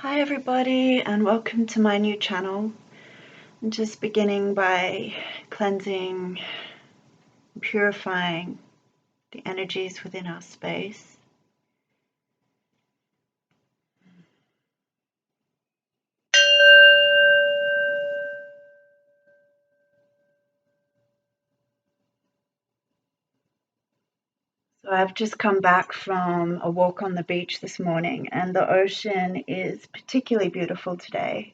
Hi everybody, and welcome to my new channel. I'm just beginning by cleansing, purifying the energies within our space. So I've just come back from a walk on the beach this morning, and the ocean is particularly beautiful today.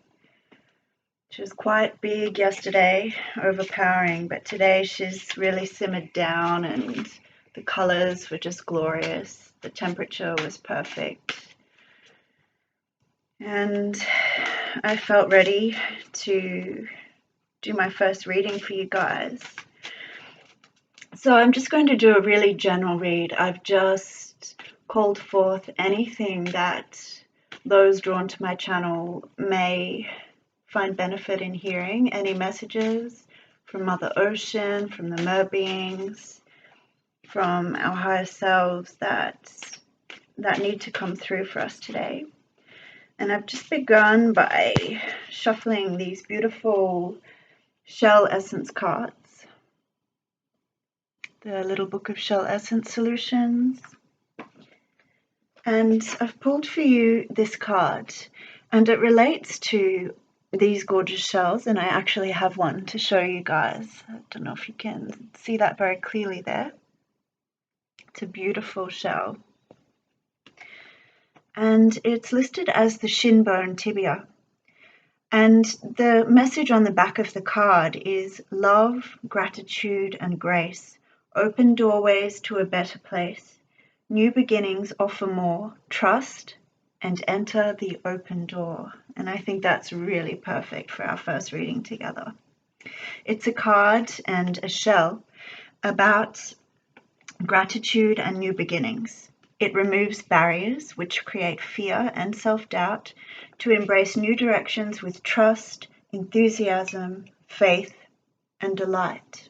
She was quite big yesterday, overpowering, but today she's really simmered down and the colors were just glorious. The temperature was perfect. And I felt ready to do my first reading for you guys. So I'm just going to do a really general read. I've just called forth anything that those drawn to my channel may find benefit in hearing, any messages from Mother Ocean, from the mer beings, from our higher selves that need to come through for us today. And I've just begun by shuffling these beautiful shell essence cards, the little book of shell essence solutions. And I've pulled for you this card, and it relates to these gorgeous shells, and I actually have one to show you guys. I don't know if you can see that very clearly there. It's a beautiful shell. And it's listed as the shin bone tibia. And the message on the back of the card is love, gratitude, and grace. Open doorways to a better place. New beginnings offer more. Trust and enter the open door. And I think that's really perfect for our first reading together. It's a card and a shell about gratitude and new beginnings. It removes barriers which create fear and self-doubt to embrace new directions with trust, enthusiasm, faith, and delight.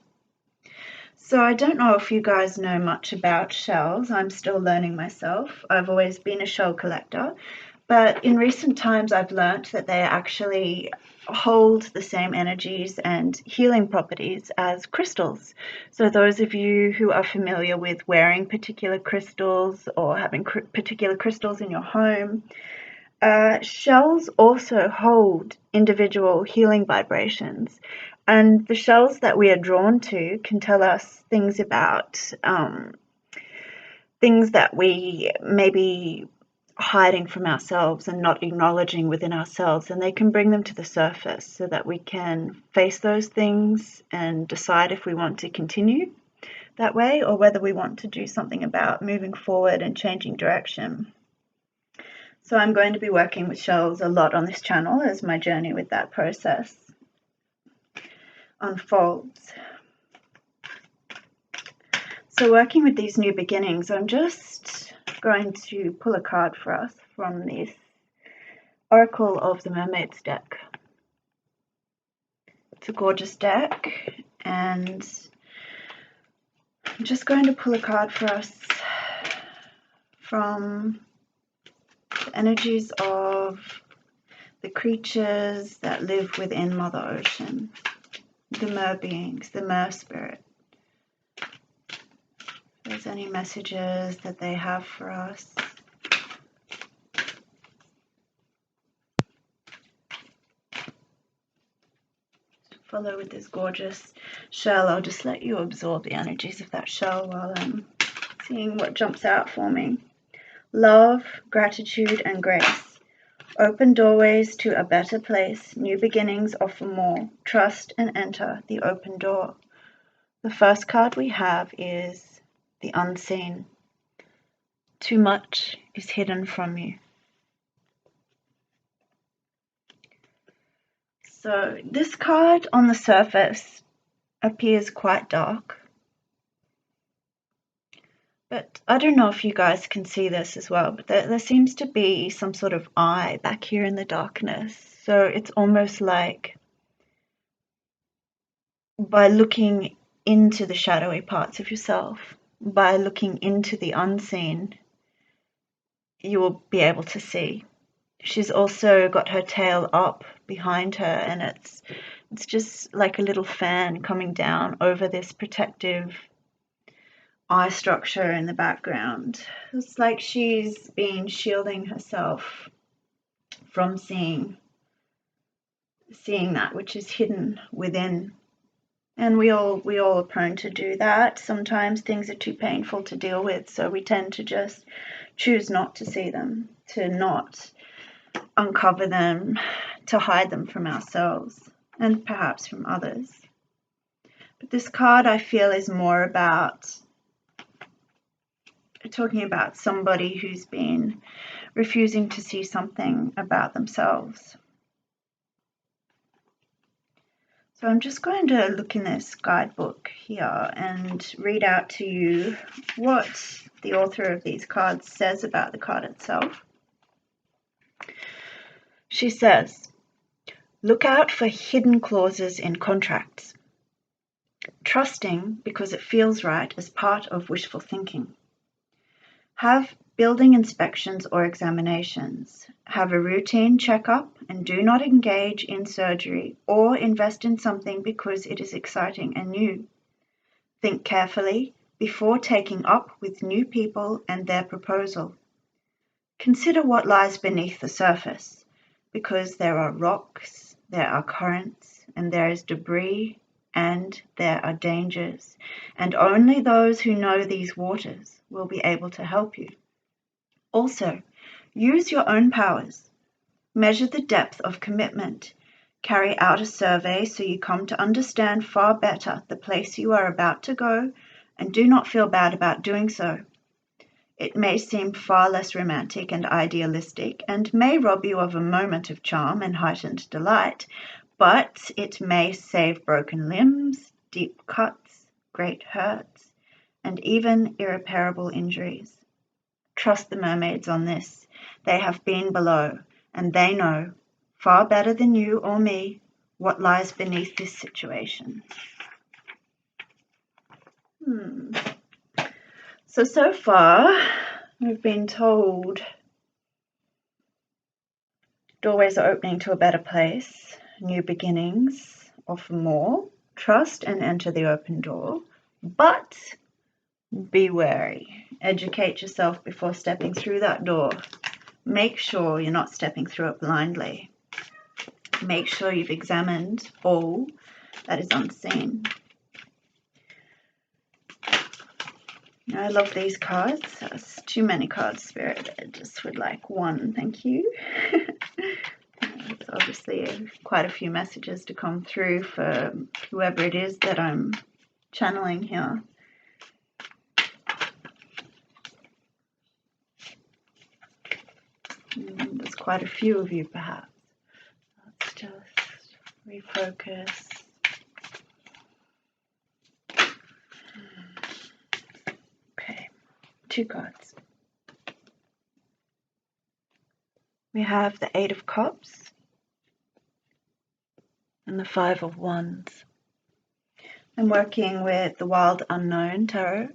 So I don't know if you guys know much about shells. I'm still learning myself. I've always been a shell collector, but in recent times I've learnt that they actually hold the same energies and healing properties as crystals. So those of you who are familiar with wearing particular crystals or having particular crystals in your home, shells also hold individual healing vibrations. And the shells that we are drawn to can tell us things about things that we may be hiding from ourselves and not acknowledging within ourselves, and they can bring them to the surface so that we can face those things and decide if we want to continue that way or whether we want to do something about moving forward and changing direction. So I'm going to be working with shells a lot on this channel as my journey with that process unfolds. So working with these new beginnings, I'm just going to pull a card for us from this Oracle of the Mermaids deck. It's a gorgeous deck, and I'm just going to pull a card for us from the energies of the creatures that live within Mother Ocean, the mer beings, the mer spirit. If there's any messages that they have for us. Follow with this gorgeous shell. I'll just let you absorb the energies of that shell while I'm seeing what jumps out for me. Love, gratitude, and grace. Open doorways to a better place. New beginnings offer more. Trust and enter the open door. The first card we have is the unseen. Too much is hidden from you. So this card on the surface appears quite dark, but I don't know if you guys can see this as well, but there seems to be some sort of eye back here in the darkness. So it's almost like by looking into the shadowy parts of yourself, by looking into the unseen, you will be able to see. She's also got her tail up behind her, and it's just like a little fan coming down over this protective eye structure in the background. It's like she's been shielding herself from seeing that which is hidden within. And we all are prone to do that. Sometimes things are too painful to deal with, so we tend to just choose not to see them, to not uncover them, to hide them from ourselves and perhaps from others. But this card, I feel, is more about talking about somebody who's been refusing to see something about themselves. So I'm just going to look in this guidebook here and read out to you what the author of these cards says about the card itself. She says, look out for hidden clauses in contracts. Trusting because it feels right is part of wishful thinking. Have building inspections or examinations. Have a routine checkup and do not engage in surgery or invest in something because it is exciting and new. Think carefully before taking up with new people and their proposal. Consider what lies beneath the surface, because there are rocks, there are currents, and there is debris, and there are dangers, and only those who know these waters will be able to help you. Also, use your own powers. Measure the depth of commitment. Carry out a survey so you come to understand far better the place you are about to go, and do not feel bad about doing so. It may seem far less romantic and idealistic, and may rob you of a moment of charm and heightened delight, but it may save broken limbs, deep cuts, great hurts, and even irreparable injuries. Trust the mermaids on this. They have been below, and they know, far better than you or me, what lies beneath this situation. So far, we've been told doorways are opening to a better place, new beginnings, offer more, trust and enter the open door, but be wary. Educate yourself before stepping through that door. Make sure you're not stepping through it blindly. Make sure you've examined all that is unseen. I love these cards. That's too many cards, Spirit. I just would like one, thank you. There's obviously quite a few messages to come through for whoever it is that I'm channeling here. There's quite a few of you, perhaps. Let's just refocus. Okay, 2 cards. We have the 8 of Cups and the 5 of Wands. I'm working with the Wild Unknown Tarot.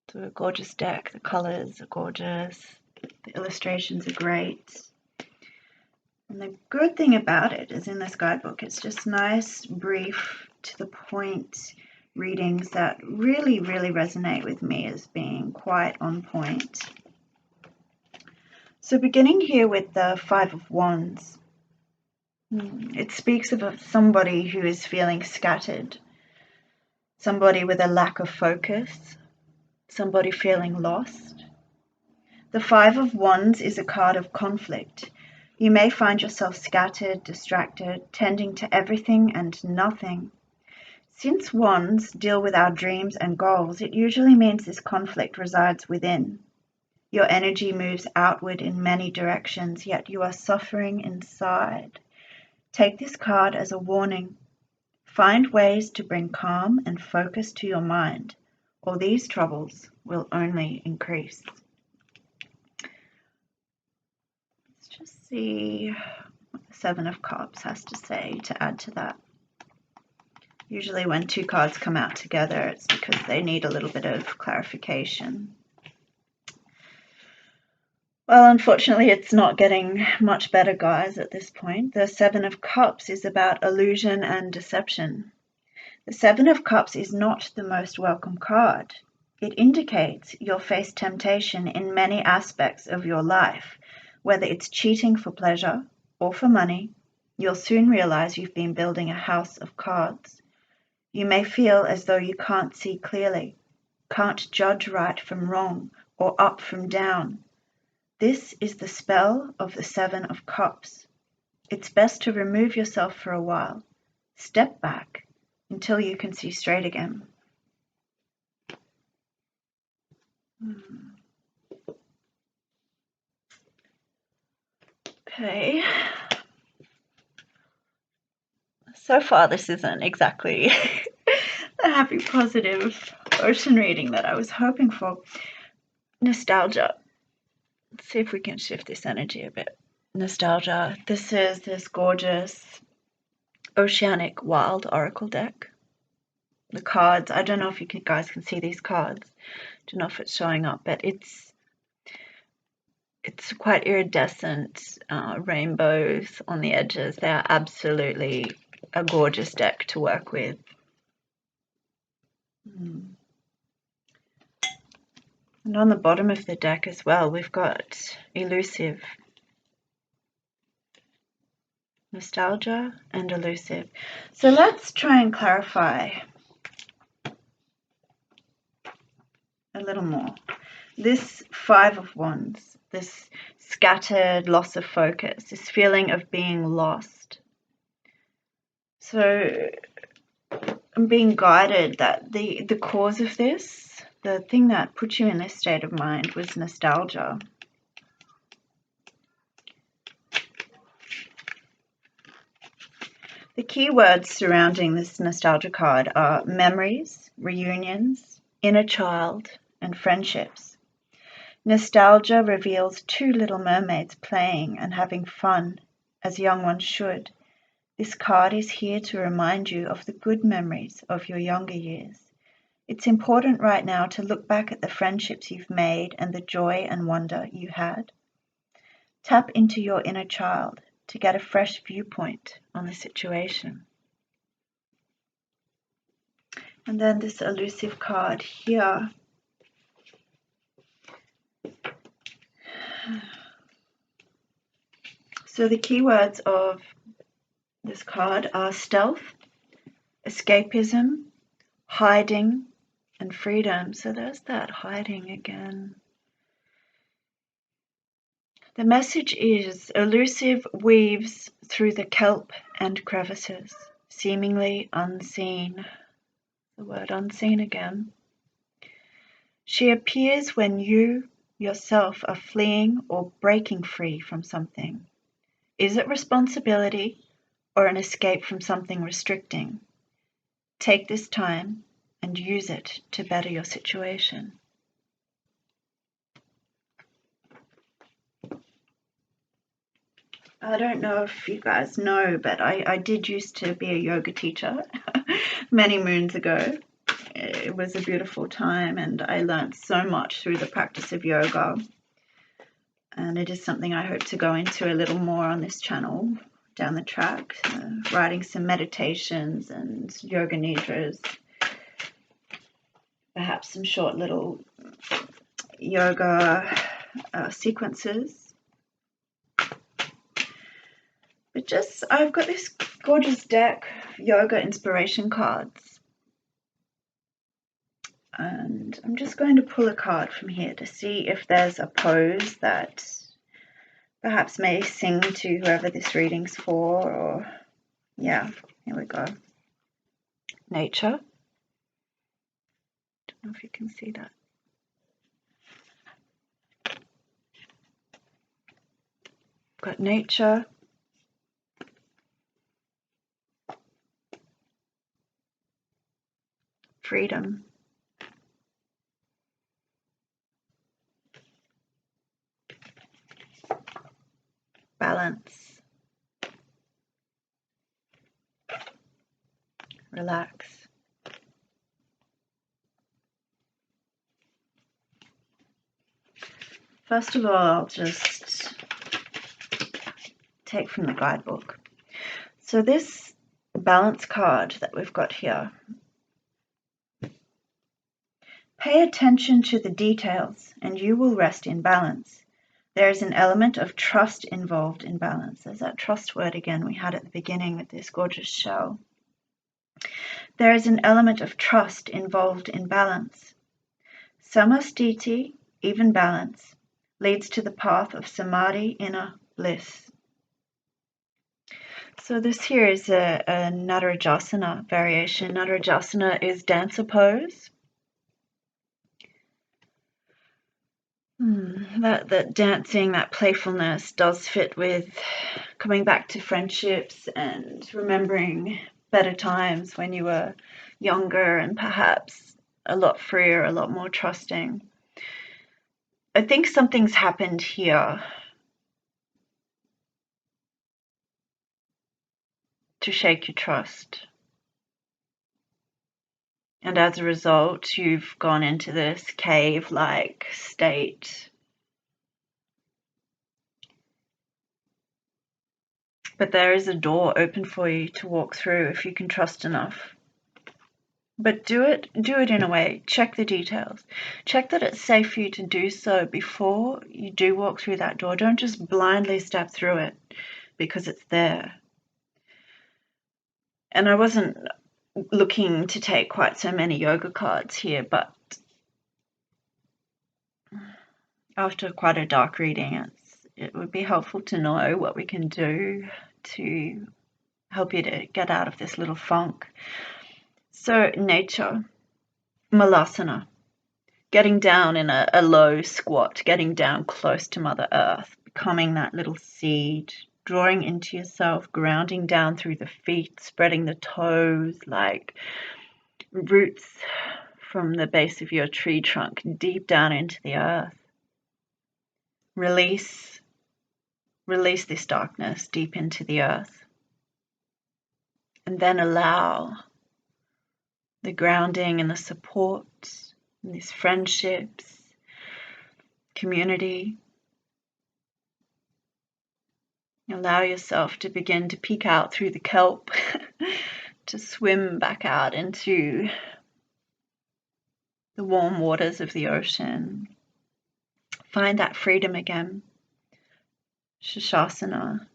It's a gorgeous deck. The colors are gorgeous. The illustrations are great. And the good thing about it is in this guidebook, it's just nice, brief, to the point readings that really, really resonate with me as being quite on point. So beginning here with the 5 of Wands, it speaks of somebody who is feeling scattered, somebody with a lack of focus, somebody feeling lost. The 5 of Wands is a card of conflict. You may find yourself scattered, distracted, tending to everything and nothing. Since Wands deal with our dreams and goals, it usually means this conflict resides within. Your energy moves outward in many directions, yet you are suffering inside. Take this card as a warning. Find ways to bring calm and focus to your mind, or these troubles will only increase. Let's just see what the 7 of Cups has to say to add to that. Usually when 2 cards come out together, it's because they need a little bit of clarification. Well, unfortunately, it's not getting much better, guys, at this point. The Seven of Cups is about illusion and deception. The Seven of Cups is not the most welcome card. It indicates you'll face temptation in many aspects of your life, whether it's cheating for pleasure or for money. You'll soon realize you've been building a house of cards. You may feel as though you can't see clearly, can't judge right from wrong or up from down. This is the spell of the Seven of Cups. It's best to remove yourself for a while. Step back until you can see straight again. Okay. So far, this isn't exactly the happy, positive ocean reading that I was hoping for. Nostalgia. Let's see if we can shift this energy a bit. Nostalgia. This is this gorgeous Oceanic Wild Oracle deck. The cards, I don't know if you guys can see these cards. I don't know if it's showing up, but it's quite iridescent rainbows on the edges. They are absolutely a gorgeous deck to work with. And on the bottom of the deck as well, we've got elusive, nostalgia, and elusive. So let's try and clarify a little more. This Five of Wands, this scattered loss of focus, this feeling of being lost. So I'm being guided that the cause of this, the thing that put you in this state of mind, was nostalgia. The key words surrounding this nostalgia card are memories, reunions, inner child, and friendships. Nostalgia reveals two little mermaids playing and having fun, as young ones should. This card is here to remind you of the good memories of your younger years. It's important right now to look back at the friendships you've made and the joy and wonder you had. Tap into your inner child to get a fresh viewpoint on the situation. And then this elusive card here. So the keywords of this card are stealth, escapism, hiding, and freedom. So there's that hiding again. The message is elusive weaves through the kelp and crevices, seemingly unseen. The word unseen again. She appears when you yourself are fleeing or breaking free from something. Is it responsibility or an escape from something restricting? Take this time and use it to better your situation. I don't know if you guys know, but I did used to be a yoga teacher many moons ago. It was a beautiful time and I learned so much through the practice of yoga. And it is something I hope to go into a little more on this channel down the track, writing some meditations and yoga nidras, perhaps some short little yoga sequences. But I've got this gorgeous deck of yoga inspiration cards. And I'm just going to pull a card from here to see if there's a pose that perhaps may sing to whoever this reading's for, or yeah, here we go. Nature. Don't know if you can see that. Got nature. Freedom. Balance. Relax. First of all, I'll just take from the guidebook. So this balance card that we've got here, pay attention to the details and you will rest in balance. There is an element of trust involved in balance. There's that trust word again we had at the beginning with this gorgeous shell. There is an element of trust involved in balance. Samastiti, even balance, leads to the path of samadhi, inner bliss. So this here is a Natarajasana variation. Natarajasana is dancer pose. That dancing, that playfulness does fit with coming back to friendships and remembering better times when you were younger and perhaps a lot freer, a lot more trusting. I think something's happened here to shake your trust. And as a result, you've gone into this cave-like state. But there is a door open for you to walk through if you can trust enough. But do it in a way. Check the details. Check that it's safe for you to do so before you do walk through that door. Don't just blindly step through it because it's there. And I wasn't looking to take quite so many yoga cards here, but after quite a dark reading, it would be helpful to know what we can do to help you to get out of this little funk. So nature, malasana, getting down in a low squat, getting down close to Mother Earth, becoming that little seed, drawing into yourself, grounding down through the feet, spreading the toes like roots from the base of your tree trunk deep down into the earth. Release this darkness deep into the earth. And then allow the grounding and the support and these friendships, community. Allow yourself to begin to peek out through the kelp, to swim back out into the warm waters of the ocean. Find that freedom again. Shashasana.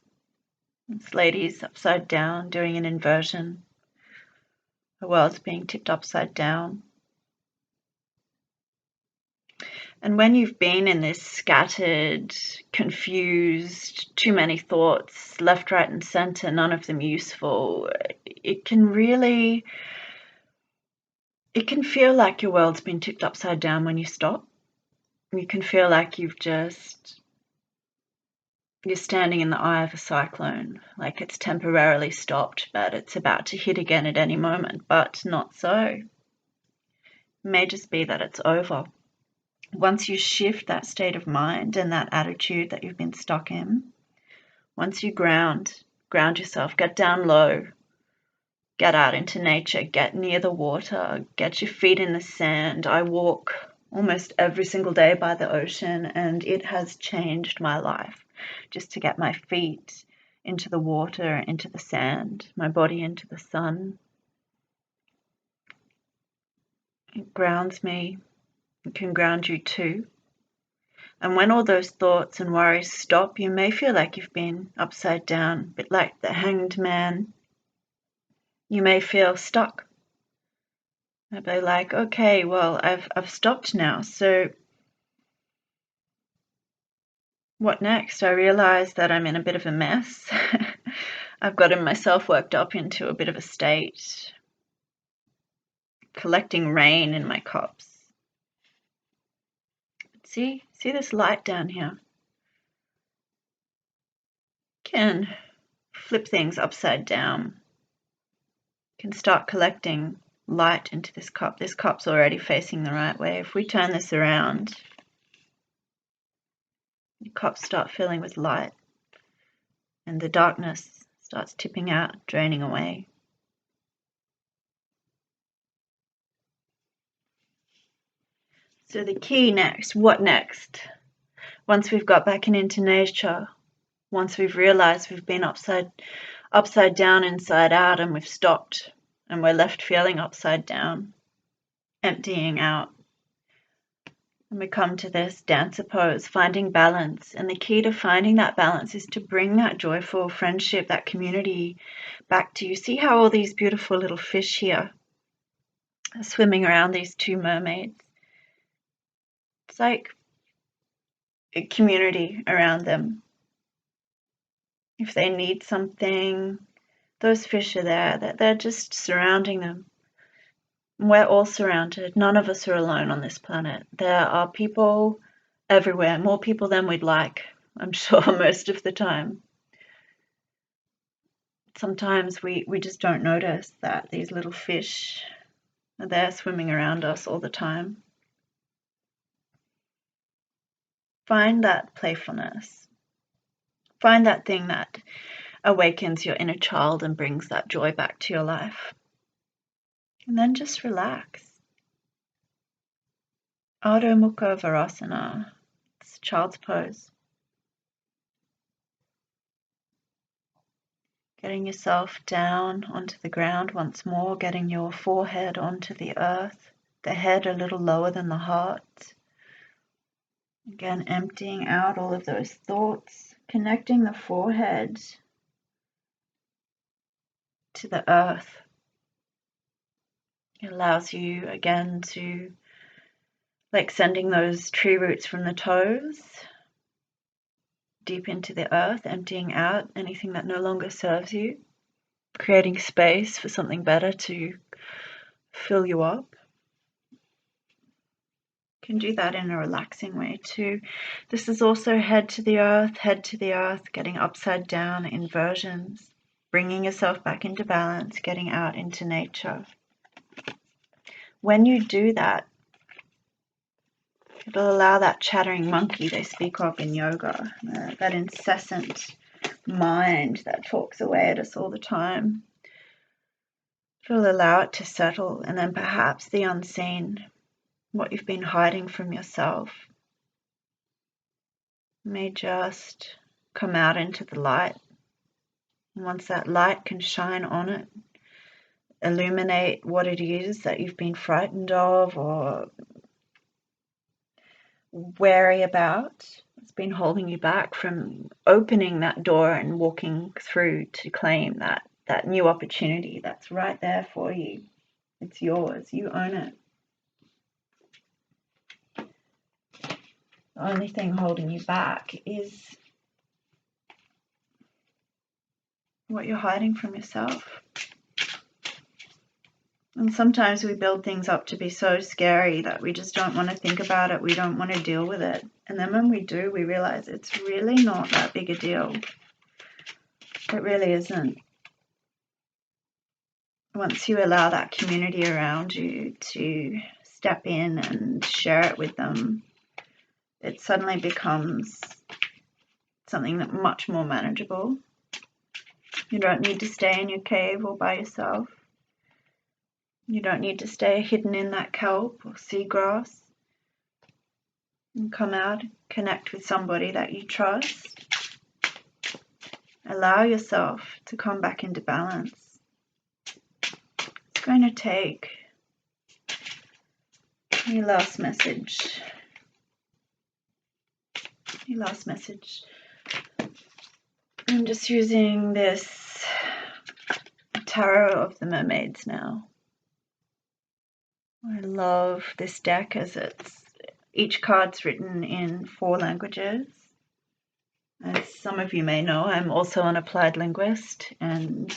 This lady's upside down doing an inversion. The world's being tipped upside down. And when you've been in this scattered, confused, too many thoughts, left, right, and center, none of them useful, it can feel like your world's been tipped upside down when you stop. You can feel like you're standing in the eye of a cyclone, like it's temporarily stopped, but it's about to hit again at any moment, but not so. It may just be that it's over. Once you shift that state of mind and that attitude that you've been stuck in, once you ground yourself, get down low, get out into nature, get near the water, get your feet in the sand. I walk almost every single day by the ocean, and it has changed my life just to get my feet into the water, into the sand, my body into the sun. It grounds me. It can ground you too. And when all those thoughts and worries stop, you may feel like you've been upside down, a bit like the hanged man. You may feel stuck. I'd be like, okay, well, I've stopped now, so what next? I realize that I'm in a bit of a mess. I've gotten myself worked up into a bit of a state, collecting rain in my cups. See this light down here? Can flip things upside down. Can start collecting light into this cup. This cup's already facing the right way. If we turn this around, the cups start filling with light, and the darkness starts tipping out, draining away. So the key next, what next? Once we've got back into nature, once we've realized we've been upside down, inside out, and we've stopped and we're left feeling upside down, emptying out. And we come to this dancer pose, finding balance. And the key to finding that balance is to bring that joyful friendship, that community back to you. See how all these beautiful little fish here are swimming around these two mermaids? It's like a community around them. If they need something, those fish are there. They're just surrounding them. We're all surrounded. None of us are alone on this planet. There are people everywhere, more people than we'd like, I'm sure, most of the time. Sometimes we just don't notice that these little fish are there swimming around us all the time. Find that playfulness. Find that thing that awakens your inner child and brings that joy back to your life. And then just relax. Adho Mukha Varasana. It's child's pose. Getting yourself down onto the ground once more, getting your forehead onto the earth, the head a little lower than the heart. Again, emptying out all of those thoughts, connecting the forehead to the earth. It allows you again to, like sending those tree roots from the toes deep into the earth, emptying out anything that no longer serves you, creating space for something better to fill you up. You can do that in a relaxing way too. This is also head to the earth, getting upside down inversions, bringing yourself back into balance, getting out into nature. When you do that, it'll allow that chattering monkey they speak of in yoga, that incessant mind that talks away at us all the time. It'll allow it to settle, and then perhaps the unseen, what you've been hiding from yourself, may just come out into the light. And once that light can shine on it, illuminate what it is that you've been frightened of or wary about, it's been holding you back from opening that door and walking through to claim that new opportunity that's right there for you. It's yours. You own it. The only thing holding you back is what you're hiding from yourself. And sometimes we build things up to be so scary that we just don't want to think about it. We don't want to deal with it. And then when we do, we realize it's really not that big a deal. It really isn't. Once you allow that community around you to step in and share it with them, it suddenly becomes something that much more manageable. You don't need to stay in your cave all by yourself. You don't need to stay hidden in that kelp or seagrass. And come out, connect with somebody that you trust. Allow yourself to come back into balance. It's going to take your last message. I'm just using this Tarot of the Mermaids now. I love this deck as each card's written in 4 languages. As some of you may know, I'm also an applied linguist, and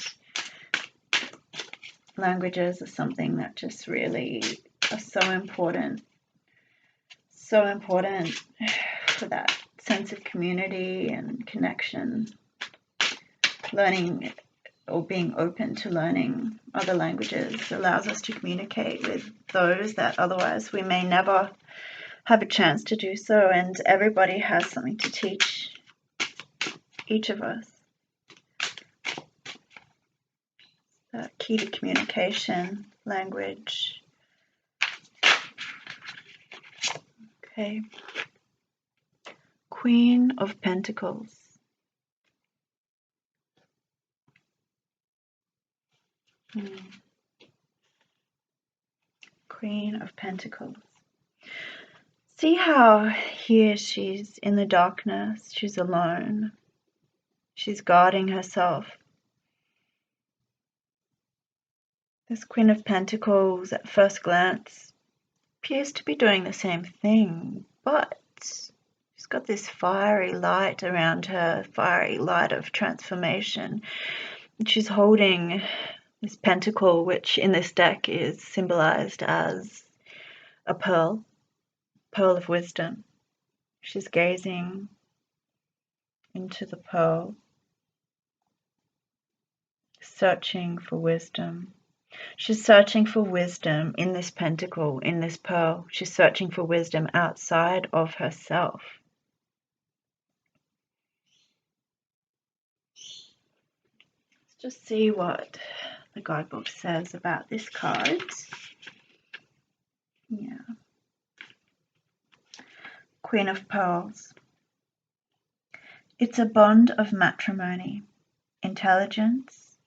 languages are something that just really are so important for that sense of community and connection. Learning or being open to learning other languages allows us to communicate with those that otherwise we may never have a chance to do so, and everybody has something to teach each of us. Key to communication, language. Okay. Queen of Pentacles. Queen of Pentacles. See how here she's in the darkness, she's alone, she's guarding herself. This Queen of Pentacles at first glance appears to be doing the same thing, but she's got this fiery light around her, fiery light of transformation. And she's holding this pentacle, which in this deck is symbolized as a pearl of wisdom. She's gazing into the pearl, searching for wisdom. She's searching for wisdom in this pentacle, in this pearl. She's searching for wisdom outside of herself. Let's just see what the guidebook says about this card. Yeah. Queen of Pearls. It's a bond of matrimony, intelligence,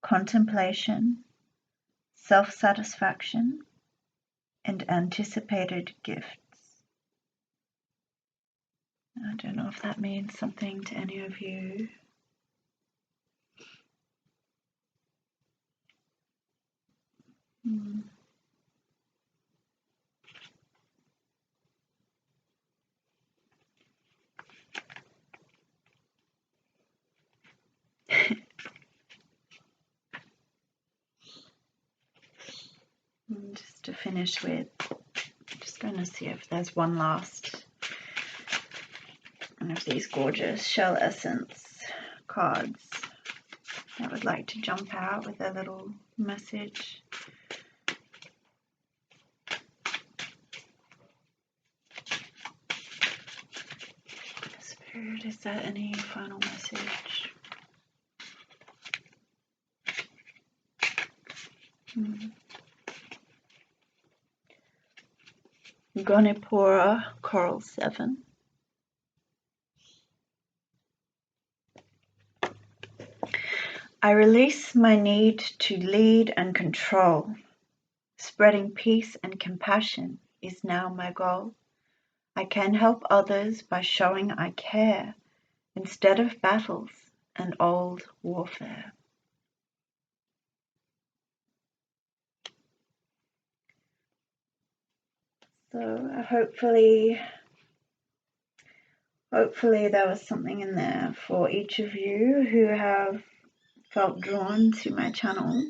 contemplation, self-satisfaction, and anticipated gifts. I don't know if that means something to any of you. And just to finish with, I'm just going to see if there's one last one of these gorgeous shell essence cards that would like to jump out with a little message. Spirit, is there any final message? Gonipora Coral 7. I release my need to lead and control. Spreading peace and compassion is now my goal. I can help others by showing I care instead of battles and old warfare. So hopefully there was something in there for each of you who have felt drawn to my channel.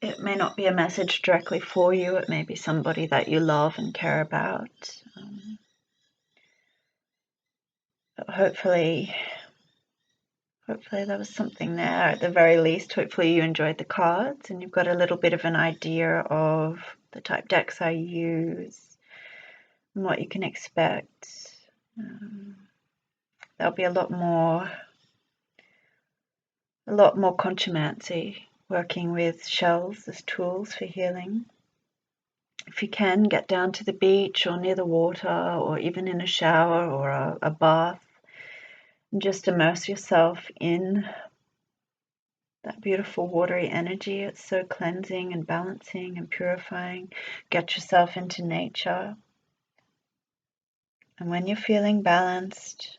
It may not be a message directly for you. It may be somebody that you love and care about. But hopefully there was something there. At the very least, hopefully you enjoyed the cards and you've got a little bit of an idea of the type decks I use and what you can expect. There'll be a lot more Conchomancy, working with shells as tools for healing. If you can, get down to the beach or near the water or even in a shower or a bath and just immerse yourself in that beautiful watery energy. It's so cleansing and balancing and purifying. Get yourself into nature. And when you're feeling balanced,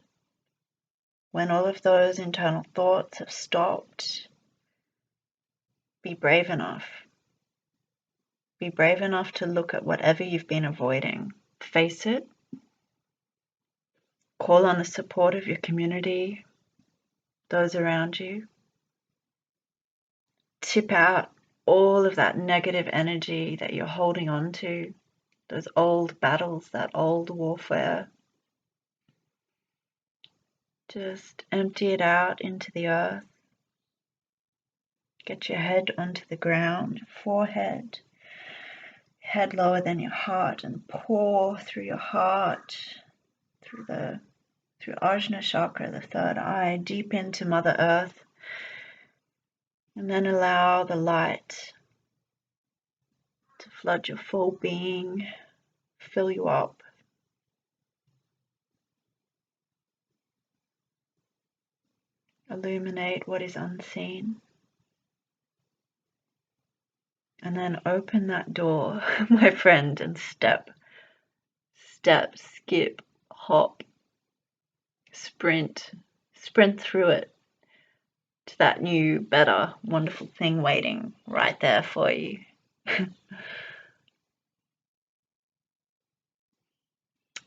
when all of those internal thoughts have stopped, be brave enough. Be brave enough to look at whatever you've been avoiding. Face it. Call on the support of your community, those around you. Tip out all of that negative energy that you're holding on to, those old battles, that old warfare. Just empty it out into the earth. Get your head onto the ground, forehead, head lower than your heart, and pour through your heart, through Ajna chakra, the third eye, deep into Mother Earth. And then allow the light to flood your full being, fill you up. illuminate what is unseen. And then open that door, my friend, and step, skip, hop, sprint through it to that new, better, wonderful thing waiting right there for you.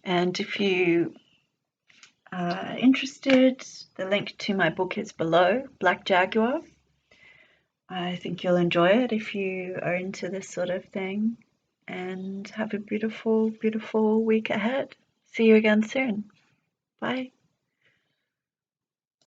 And if you are interested, the link to my book is below, Black Jaguar. I think you'll enjoy it if you are into this sort of thing. And have a beautiful, beautiful week ahead. See you again soon. Bye.